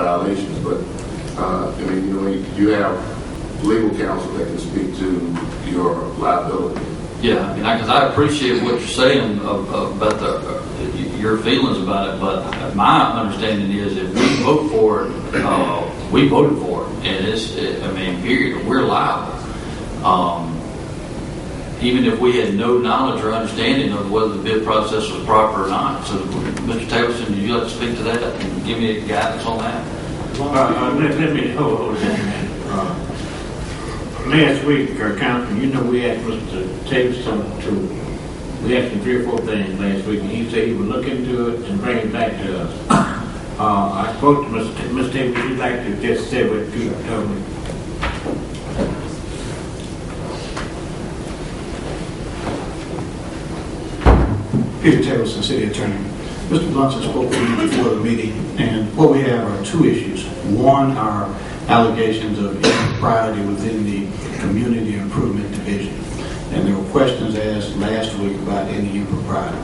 violations, but I mean, you know, you have legal counsel that can speak to your liability. Yeah, because I appreciate what you're saying about your feelings about it, but my understanding is if we vote for it, we voted for it, and period, we're liable. Even if we had no knowledge or understanding of whether the bid process was proper or not. So, Mr. Taylorson, would you like to speak to that and give me guidance on that? Let me hold it a minute. Last week, Councilman, you know we asked Mr. Taylorson we asked him 3 or 4 things last week, and he said he would look into it and bring it back to us. I spoke to Mr. Taylor. Would you like to just say what you told me? Peter Taylorson, City Attorney. Mr. Brunson spoke to me before the meeting, and what we have are 2 issues. One are allegations of impropriety within the Community Improvement Division, and there were questions asked last week about any impropriety.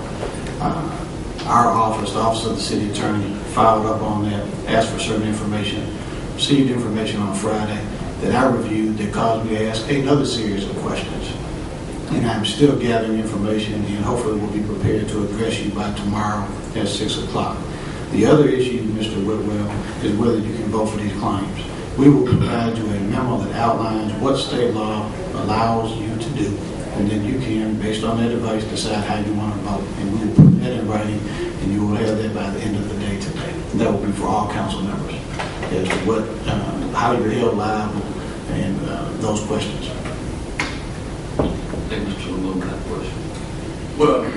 Our office, the Office of the City Attorney, followed up on that, asked for certain information, received information on Friday that I reviewed that caused me to ask another series of questions. And I'm still gathering information, and hopefully we'll be prepared to address you by tomorrow at 6 o'clock. The other issue, Mr. Whitwell, is whether you can vote for these claims. We will provide you a memo that outlines what state law allows you to do, and then you can, based on that advice, decide how you want to vote. And we will put that in writing, and you will have that by the end of the day today. And that will be for all council members as to how you're held liable and those questions. I think Mr. Lamone had a question. Well, I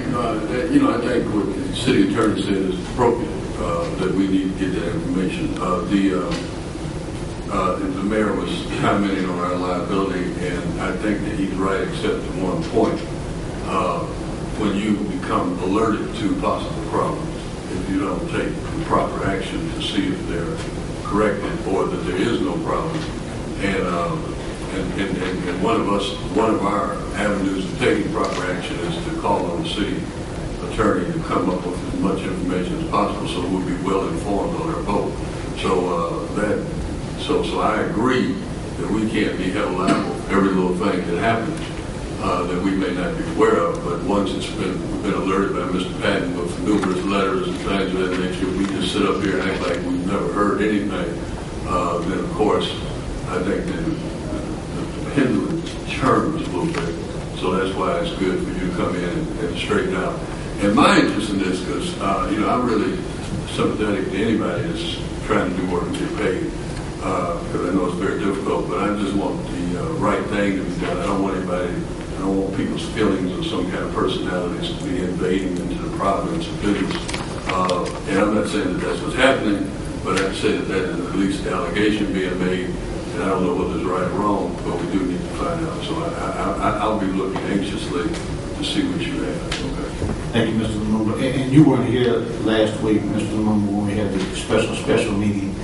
think what the city attorney said is appropriate, that we need to get that information. The mayor was commenting on our liability, and I think that he's right except to one point. When you become alerted to possible problems, if you don't take the proper action to see if they're corrected or that there is no problem, and one of our avenues of taking proper action is to call on the city attorney to come up with as much information as possible so we'll be well informed on our vote. So I agree that we can't be held liable for every little thing that happens that we may not be aware of, but once it's been alerted by Mr. Patton with numerous letters and things of that nature, we just sit up here and act like we've never heard anything, then of course I think that the pendulum churns a little bit. So that's why it's good for you to come in and straighten out. And my interest in this, because I'm really sympathetic to anybody that's trying to do work and get paid, because I know it's very difficult. But I just want the right thing to be done. I don't want people's feelings or some kind of personalities to be invading into the province of business. And I'm not saying that that's what's happening, but I'd say that is at least the allegation being made. And I don't know whether it's right or wrong, but we do need to find out. So I'll be looking anxiously to see what you have. Okay. Thank you, Mr. Lumumba. And you weren't here last week, Mr. Lumumba, when we had the special meeting.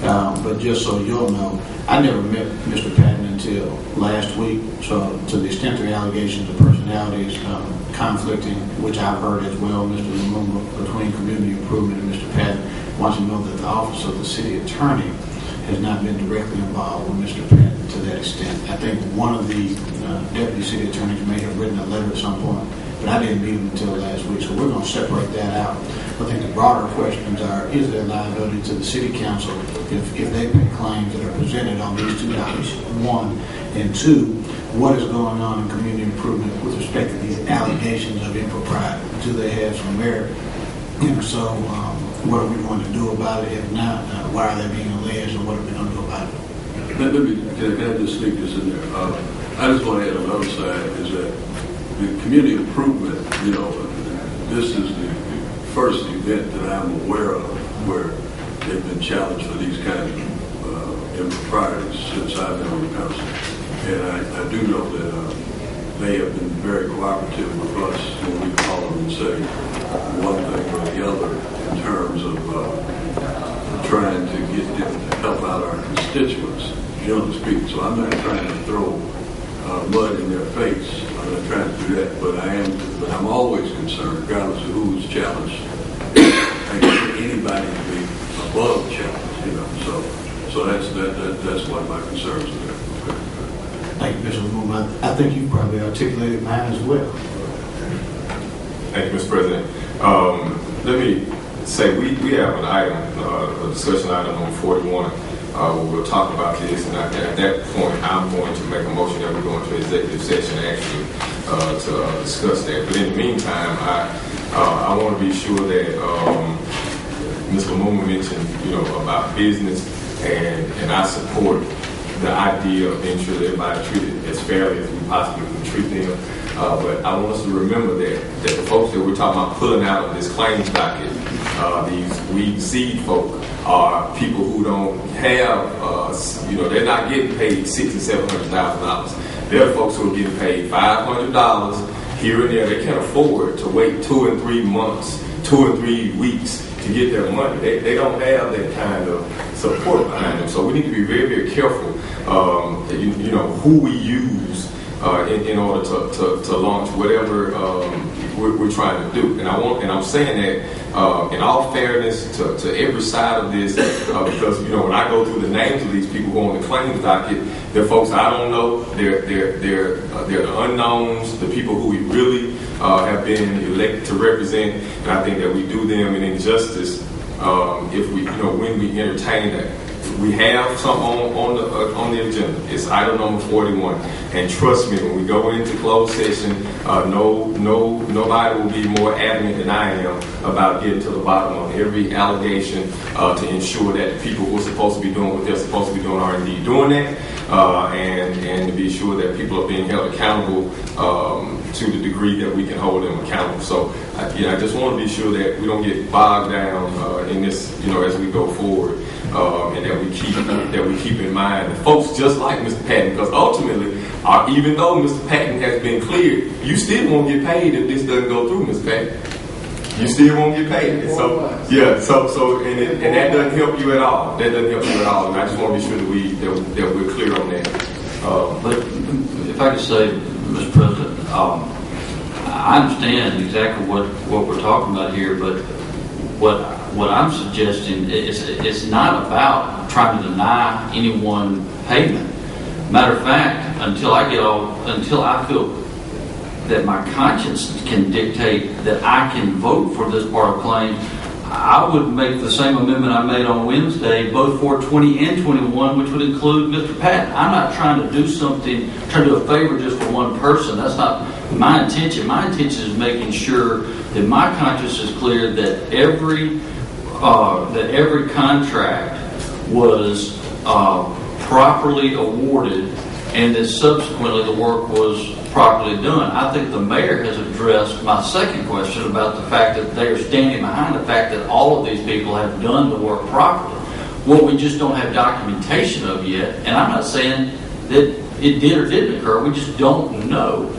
But just so you'll know, I never met Mr. Patton until last week. So to the extent the allegations of personalities conflicting, which I've heard as well, Mr. Lumumba, between community improvement and Mr. Patton, I want you to know that the office of the city attorney has not been directly involved with Mr. Patton to that extent. I think one of the deputy city attorneys may have written a letter at some point, but I didn't meet him until last week, so we're going to separate that out. I think the broader questions are, is there liability to the city council if they make claims that are presented on these 2 topics, 1, and 2, what is going on in community improvement with respect to these allegations of impropriety? Do they have some merit? And so, what are we going to do about it? If not, why are they being alleged, and what are we going to do about it? Can I just sneak this in there? I just want to add on the other side is that the community improvement, this is the first event that I'm aware of where they've been challenged for these kinds of improprieties since I've been on the council. And I do know that they have been very cooperative with us when we call them and say one thing or the other in terms of trying to get them to help out our constituents, generally speaking. So I'm not trying to throw mud in their face. I'm not trying to do that, but I'm always concerned, regardless of who's challenged. I get anybody to be above challenge, So concerns there. Thank you, Mr. Moon. I think you probably articulated mine as well. Thank you, Mr. President. Let me say, we have an item, a discussion item on 41, where we'll talk about this, and at that point, I'm going to make a motion that we go into executive session actually to discuss that. But in the meantime, I want to be sure that Mr. Moon mentioned, about business, and I support the idea of being sure that everybody treated as fairly as we possibly can treat them. But I want us to remember that the folks that we're talking about pulling out of this claims docket, these weed seed folk, are people who don't have, they're not getting paid $600,000 and $700,000. They're folks who are getting paid $500 here and there. They can't afford to wait 2 and 3 months, 2 and 3 weeks to get their money. They don't have that kind of support behind them. So we need to be very, very careful, who we use in order to launch whatever we're trying to do. And I'm saying that in all fairness to every side of this, because when I go through the names of these people who are on the claims docket, they're folks I don't know. They're the unknowns, the people who we really have been elected to represent. And I think that we do them an injustice if we, when we entertain that. We have something on the agenda. It's item number 41, and trust me, when we go into closed session, nobody will be more adamant than I am about getting to the bottom of every allegation to ensure that the people who are supposed to be doing what they're supposed to be doing are indeed doing that, and to be sure that people are being held accountable to the degree that we can hold them accountable. So, I just want to be sure that we don't get bogged down in this, as we go forward. And that we keep in mind the folks just like Mr. Patton, because ultimately, even though Mr. Patton has been cleared, you still won't get paid if this doesn't go through, Mr. Patton. You still won't get paid. So and that doesn't help you at all. That doesn't help you at all. And I just want to be sure that we're clear on that. But if I could say, Mr. President, I understand exactly what we're talking about here, but what I'm suggesting is it's not about trying to deny anyone payment. Matter of fact, until I feel that my conscience can dictate that I can vote for this part of claim, I would make the same amendment I made on Wednesday, both for 20 and 21, which would include Mr. Patton. I'm not trying to do something, trying to do a favor just for one person. That's not my intention. My intention is making sure that my conscience is clear that every contract was properly awarded and that subsequently the work was properly done. I think the mayor has addressed my second question about the fact that they are standing behind the fact that all of these people have done the work properly. What we just don't have documentation of yet, and I'm not saying that it did or didn't occur, we just don't know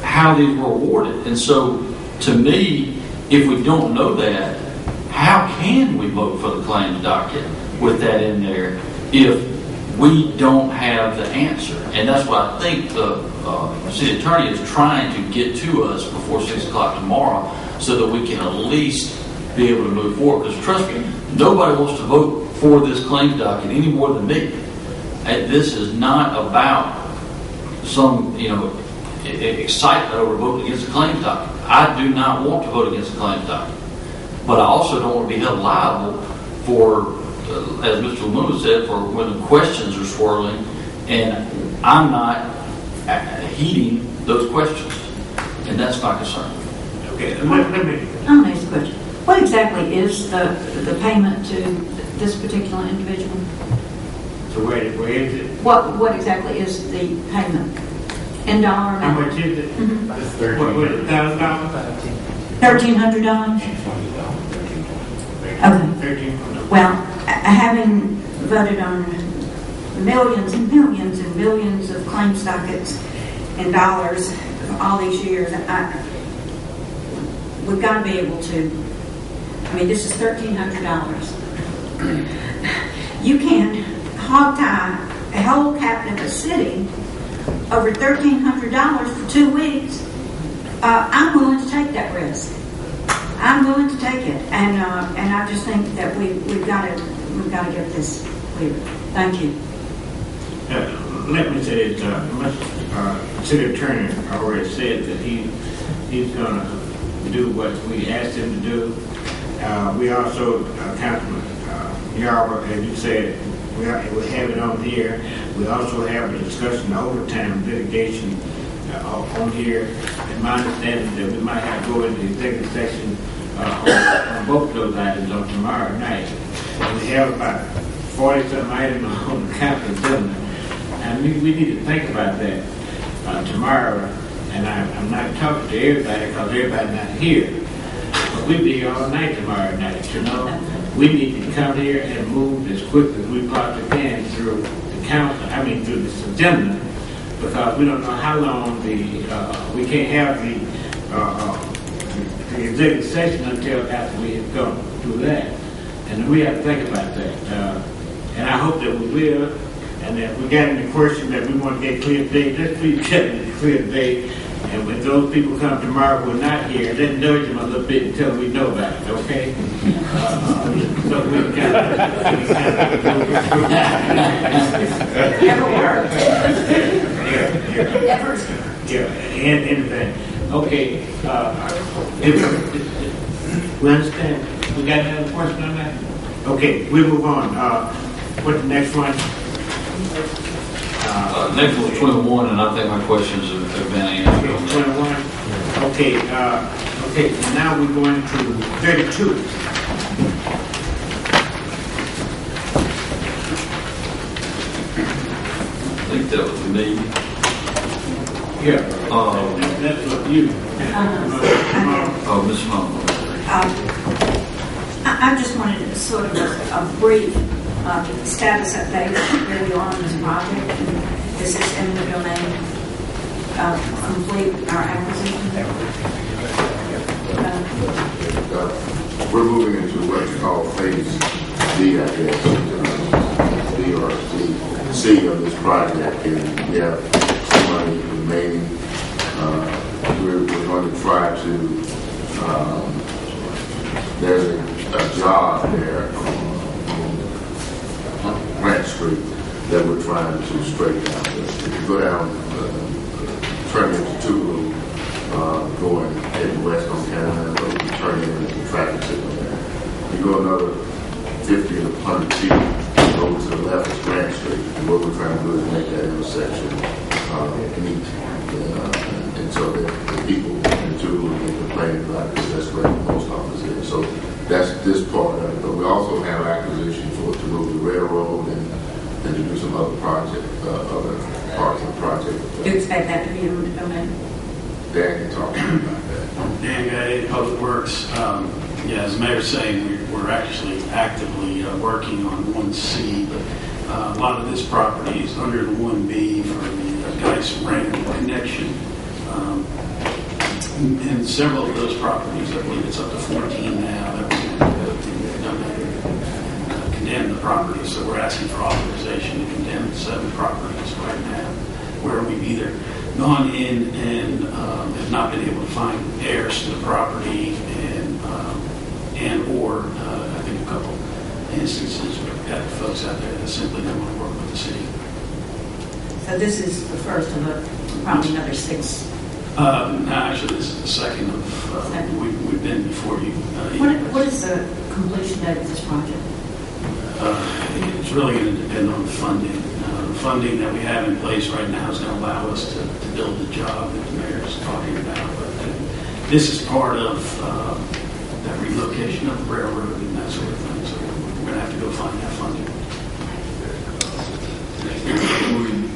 how these were awarded. And so, to me, if we don't know that, how can we vote for the claims docket with that in there if we don't have the answer? And that's what I think the city attorney is trying to get to us before 6 o'clock tomorrow, so that we can at least be able to move forward. Because trust me, nobody wants to vote for this claims docket any more than me. And this is not about some excitement over voting against the claims docket. I do not want to vote against the claims docket. But I also don't want to be held liable for, as Mr. Lamuna said, for when questions are swirling and I'm not heeding those questions. And that's my concern. Okay, let me. I'm going to ask a question. What exactly is the payment to this particular individual? So where is it? What exactly is the payment? In dollar How amount? much is it? Mm-hmm. What is it, $1,000? $1,300? Okay. $1,300. Well, having voted on millions and millions and millions of claims dockets in dollars all these years, we've got to be able to. I mean, this is $1,300. You can hog tie a whole capital city over $1,300 for 2 weeks. I'm willing to take that risk. I'm willing to take it, and I just think that we've got to get this clear. Thank you. let me say this, Mr. City Attorney already said that he's gonna do what we asked him to do. We also, Councilman Yarborough, as you said, we have it on here. We also have a discussion of overtime litigation on here. And my understanding that we might have to go into executive session on both of those items on tomorrow night. And we have about 40-something items on the council agenda. And we need to think about that tomorrow. And I'm not talking to everybody because everybody's not here. But we'll be here all night tomorrow night, you know. We need to come here and move as quick as we possibly can through the council, through this agenda, because we don't know how long we can't have the executive session until after we have gone through that. And we have to think about that. And I hope that we will. And if we got any question that we want to get clear today, let's please get it clear today. And when those people come tomorrow who are not here, then nudge them a little bit until we know about it, okay? So we can Never worked. and anything. Okay, we understand. We got another question on that? Okay, we'll move on. What's the next one? Next was 21, and I think my questions have been answered. Okay, 21. Okay, now we're going to 32. I think that was me. Yeah. That's what you. Oh, Ms. Mumm. I just wanted sort of a brief status update where we are on this project. This is in the domain of complete our acquisition. We're moving into what you call phase D, I guess, D or C of this project, and we have some money remaining. We're going to try to, there's a job there on Grant Street that we're trying to straighten out. If you go down, turn into Tulu, going heading west on Canada, but you turn into the traffic signal there. You go another 50 to 100 feet, over to the left is Grant Street. And what we're trying to do is make that intersection neat. And so that the people in Tulu can complain about this. That's where the post office is. So that's this part of it. But we also have acquisition to move the railroad and to do some other project, other parts of the project. Do you expect that to be in the domain? Dan can talk about that. Dan Gay, Public Works. Yeah, as the mayor's saying, we're actually actively working on 1C, but a lot of this property is under the 1B for the Geis Randall connection. And several of those properties, I believe it's up to 14 now, that we're going to condemn the properties. So we're asking for authorization to condemn 7 properties right now, where we've either gone in and have not been able to find heirs to the property, and or I think a couple instances we've got folks out there that simply don't want to work with the city. So this is the first of probably another 6. No, actually, this is the second of we've been before you. What is the completion date of this project? It's really going to depend on the funding. The funding that we have in place right now is going to allow us to build the job that the mayor is talking about. But this is part of that relocation of the railroad and that sort of thing. So we're going to have to go find that funding.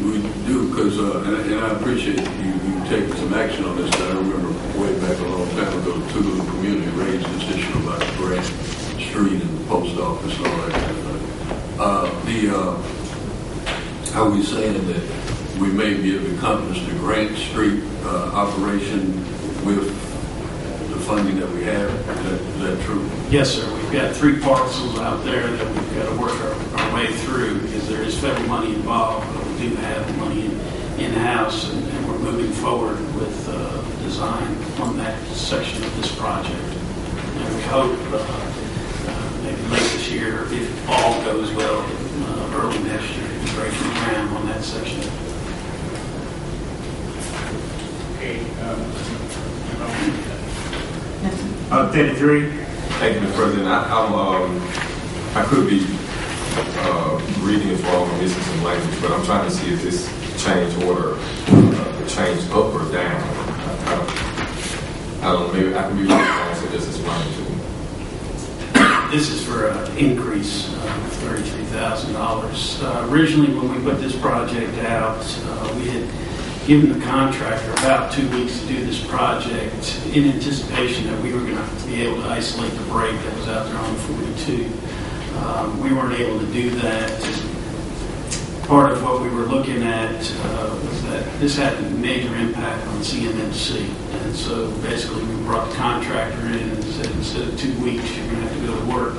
We do, because, and I appreciate you taking some action on this. I remember way back a long time ago, Tulu community raised this issue about Grant Street and the post office and all that kind of thing. Are we saying that we may be able to accomplish the Grant Street operation with the funding that we have? Is that true? Yes, sir. We've got 3 parcels out there that we've got to work our way through because there is federal money involved, but we do have the money in-house, and we're moving forward with design on that section of this project. And we hope maybe late this year, if all goes well, early next year, to break ground on that section. Okay, Nothing. 33, Thank you, Mr. President. I could be reading it wrong or missing some language, but I'm trying to see if this change order changed up or down. I don't know, maybe I could be wrong, so just explain to me. This is for an increase of $33,000. Originally, when we put this project out, we had given the contractor about 2 weeks to do this project in anticipation that we were going to be able to isolate the break that was out there on 42. We weren't able to do that. Part of what we were looking at was that this had a major impact on CMMC. And so basically we brought the contractor in and said instead of 2 weeks, you're going to have to go to work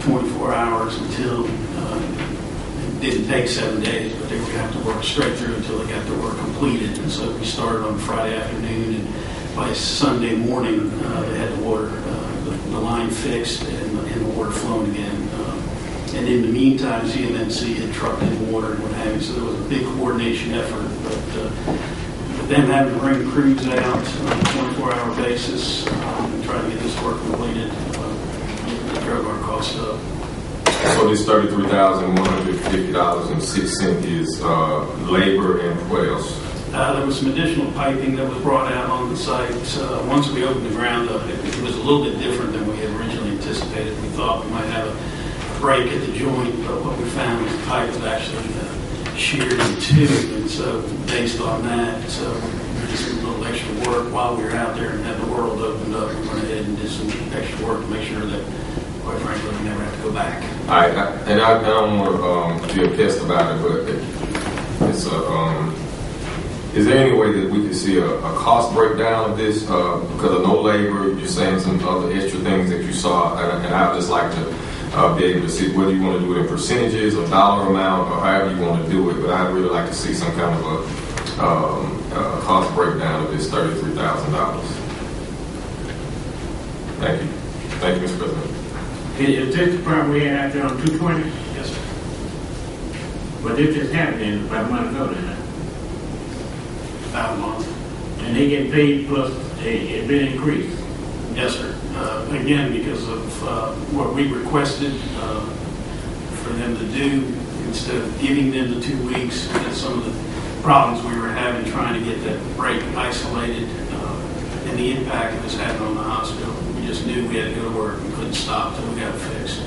24 hours until, it didn't take 7 days, but they were going to have to work straight through until they got their work completed. And so we started on Friday afternoon, and by Sunday morning, they had the water, the line fixed and the water flowing again. And in the meantime, CMMC had trucked in water and what have you, so there was a big coordination effort. But with them having to bring crews out on a 24-hour basis and try to get this work completed, it drove our costs up. So this $33,150.06 is labor and what else? There was some additional piping that was brought out on the site. Once we opened the ground up, it was a little bit different than we had originally anticipated. We thought we might have a break at the joint, but what we found was the pipe was actually sheared in two, and so based on that, we did some little extra work while we were out there and had the world opened up. We went ahead and did some extra work to make sure that, quite frankly, we never have to go back. I don't want to be a pest about it, but it's is there any way that we could see a cost breakdown of this? Because of no labor, you're saying some other extra things that you saw, and I'd just like to be able to see whether you want to do it in percentages or dollar amount or however you want to do it. But I'd really like to see some kind of a cost breakdown of this $33,000. Thank you. Thank you, Mr. President. is this the problem we had out there on 220? Yes, sir. But this just happened about a month ago now. About a month. And they get paid plus it's been increased. Yes, sir. Again, because of what we requested for them to do, instead of giving them the 2 weeks, and some of the problems we were having trying to get that break isolated and the impact it was having on the hospital, we just knew we had to go to work and couldn't stop till we got it fixed.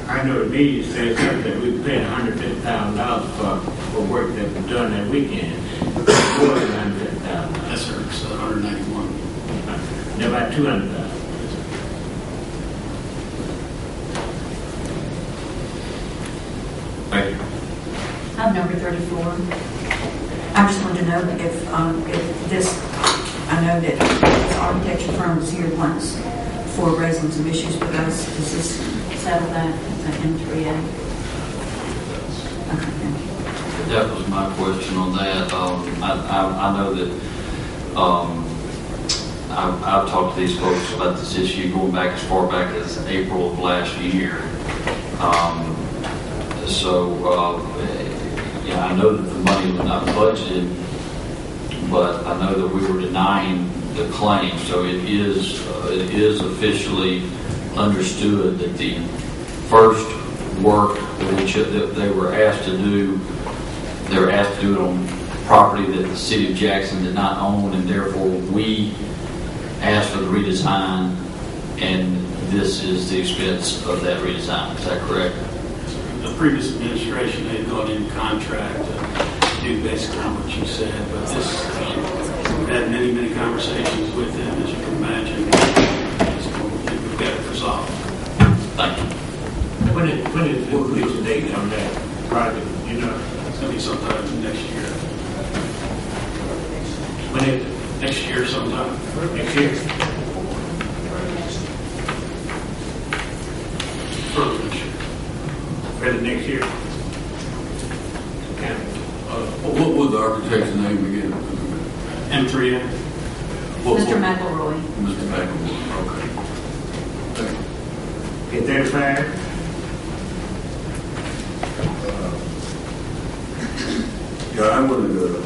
I know the media says that we paid $150,000 for work that was done that weekend. $150,000. Yes, sir. It's 191. They're about $200,000. Thank you. I'm number 34. I just wanted to know if this, I know that the architecture firm was here once for raising some issues with us. Does this settle that in 3A? Okay, thank you. That was my question on that. I know that I've talked to these folks about this issue going back as far back as April of last year. Yeah, I know that the money was not budgeted, but I know that we were denying the claim. So it is officially understood that the first work that they were asked to do, they were asked to do it on property that the city of Jackson did not own, and therefore we asked for the redesign, and this is the expense of that redesign. Is that correct? The previous administration, they had gone in contract to do basically what you said, but this, we've had many, many conversations with them, as you can imagine. We've got it resolved. Thank you. When is the completion date on that project? You know, It's going to be sometime next year. when is it? Next year sometime. Next year? Further next year. Ready next year? Okay. What was the architect's name again? M3A. Mr. McElroy. Mr. McElroy, okay. Thank you. Get 35? I wanted an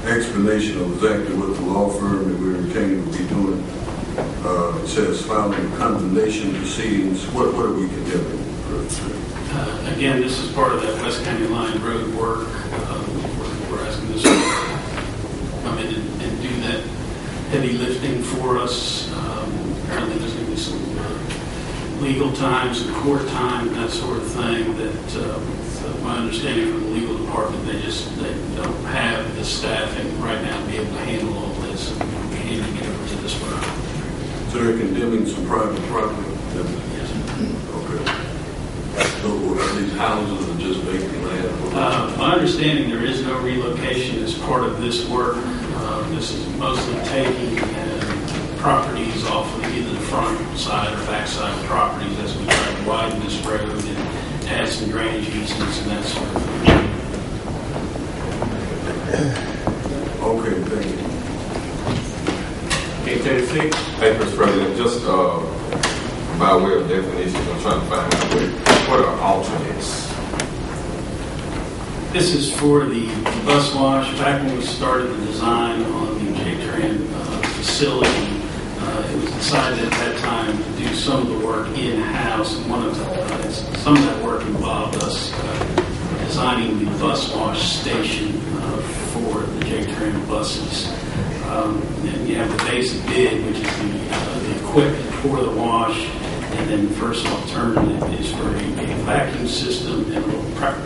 explanation of exactly what the law firm that we're retained will be doing. It says filing condemnation proceedings. What are we condemning? Again, this is part of that West County Line Road work. We're asking this to come in and do that heavy lifting for us. Apparently there's going to be some legal time, some court time, that sort of thing. That my understanding from the legal department, they don't have the staffing right now to be able to handle all this, and we'll be handing it over to this firm. So they're condemning some private property? Yes. Okay. So are these houses or just vacant land? My understanding, there is no relocation as part of this work. This is mostly taking properties off of either the front side or back side of properties as we try to widen this road and add some drainage easements and that sort of thing. Okay, thank you. Okay, 36. Hey, Mr. President, just by way of definition, I'm trying to find out what are alternates. This is for the bus wash. Back when we started the design on the J-Tran facility, it was decided at that time to do some of the work in-house. And some of that work involved us designing the bus wash station for the J-Tran buses. And you have the basic bid, which is the equipment for the wash. And then the first alternative is for a vacuum system and a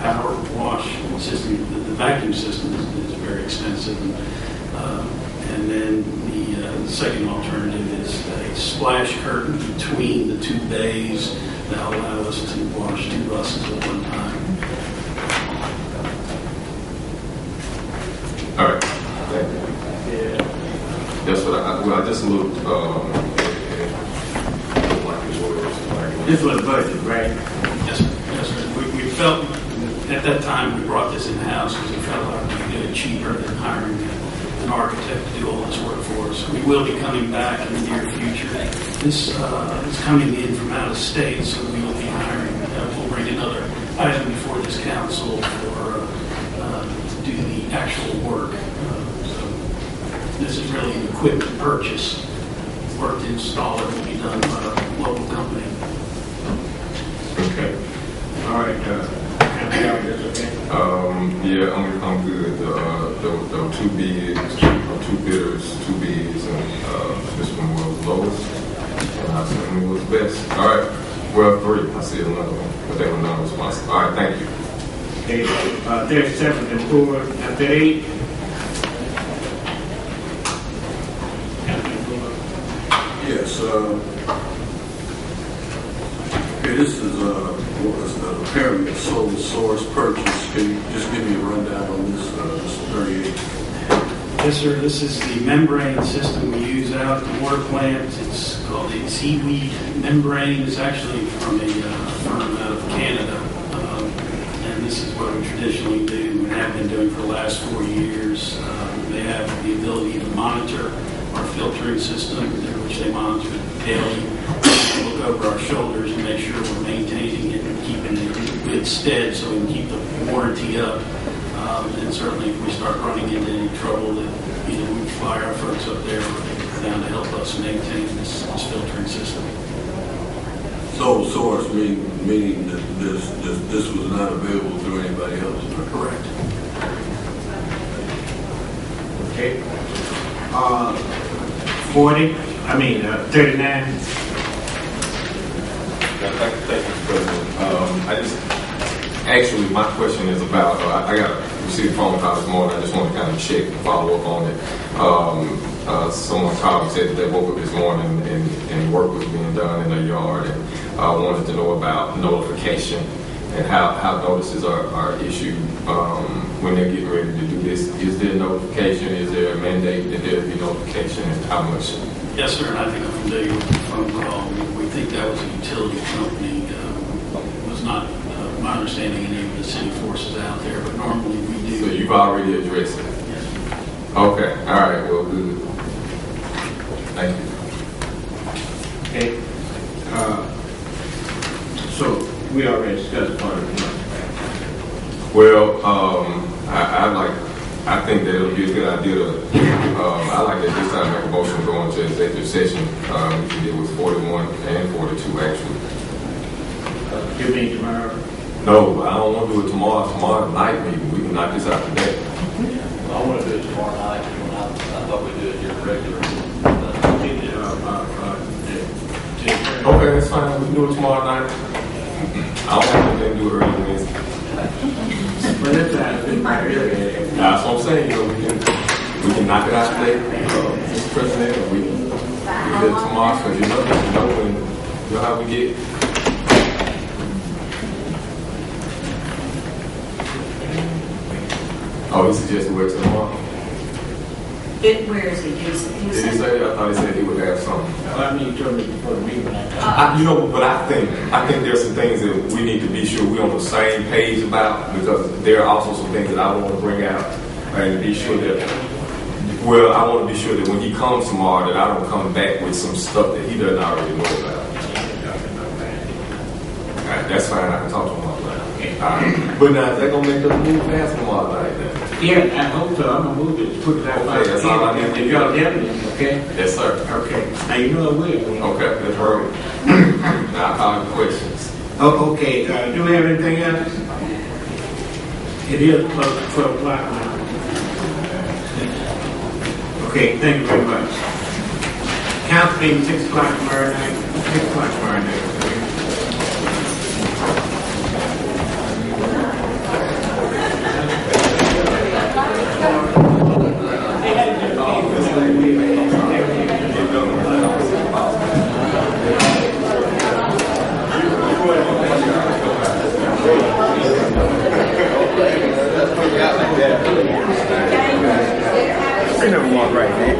power wash system. The vacuum system is very expensive. And then the second alternative is a splash curtain between the two bays that allow us to wash two buses at one time. All right. Thank you. Yeah. That's what I just looked. This was budget, right? Yes, sir. We felt at that time we brought this in-house because we felt like we could do it cheaper than hiring an architect to do all this work for us. We will be coming back in the near future. This is coming in from out of state, so we will be hiring. We'll bring another item before this council for to do the actual work. So this is really an equipment purchase. Work to install it will be done by a local company. Okay. All right. Okay. Yeah, I'm good. There were two bidders, two bids, and this one was lowest, and I assume it was best. All right. Well, three. I see another one, but they were non-responsive. All right. Thank you. Okay. 37 and 4. 38. Yes. Okay, this is apparently a sole source purchase. Can you just give me a rundown on this 38? Yes, sir. This is the membrane system we use out at the water plant. It's called a seaweed membrane. It's actually from a firm out of Canada. And this is what we traditionally do and have been doing for the last 4 years. They have the ability to monitor our filtering system, which they monitor daily. They look over our shoulders and make sure we're maintaining it and keeping it in good stead so we can keep the warranty up. And certainly if we start running into any trouble, that either we fly our folks up there or they come down to help us maintain this filtering system. Sole source meaning that this was not available through anybody else. Correct. Okay. 40. 39. Thank you, Mr. President. Actually, my question is about, I received a phone call this morning. I just want to kind of check and follow up on it. Someone called and said that they woke up this morning and work was being done in their yard, and wanted to know about notification and how notices are issued when they're getting ready to do this. Is there notification? Is there a mandate that there be notification, and how much? Yes, sir, and I think I'm familiar with the phone call. We think that was a utility company. It was not my understanding any of the city forces out there, but normally we do. So you've already addressed it? Yes. Okay, all right, well, good. Thank you. Okay. So we already discussed part of it. Well, I think that it would be a good idea to, I like at this time make a motion to go into executive session. We can deal with 41 and 42 actually. You mean tomorrow? No, I don't want to do it tomorrow. Tomorrow night maybe. We can knock this out today. I want to do it tomorrow night. I thought we'd do it your regular. Okay, that's fine. We can do it tomorrow night. I don't have anything to do it early Wednesday. But that's earlier. That's what I'm saying. You know, we can knock it out today, Mr. President. And we do it tomorrow because you know how we get. Oh, he suggested wait till tomorrow. Where is he? Did he say? I thought he said he would have something. Well, I mean, you told me before the meeting. But I think there's some things that we need to be sure we're on the same page about, because there are also some things that I want to bring out and be sure that. Well, I want to be sure that when he comes tomorrow, that I don't come back with some stuff that he doesn't already know about. All right, that's fine. I can talk to him about that. But now, is that gonna make us move past tomorrow night? Then? Yeah, I hope so. I'm gonna move it, put it out. Okay, that's all I need to do. Y'all definitely, okay? Yes, sir. Okay. Now you know I will. Okay, that's right. Now I'll call you questions. Oh, okay. Do we have anything else? It is close to 12 o'clock now. Okay, thank you very much. Council meeting 6 o'clock tomorrow night. 6 o'clock tomorrow night. They never walk right, man.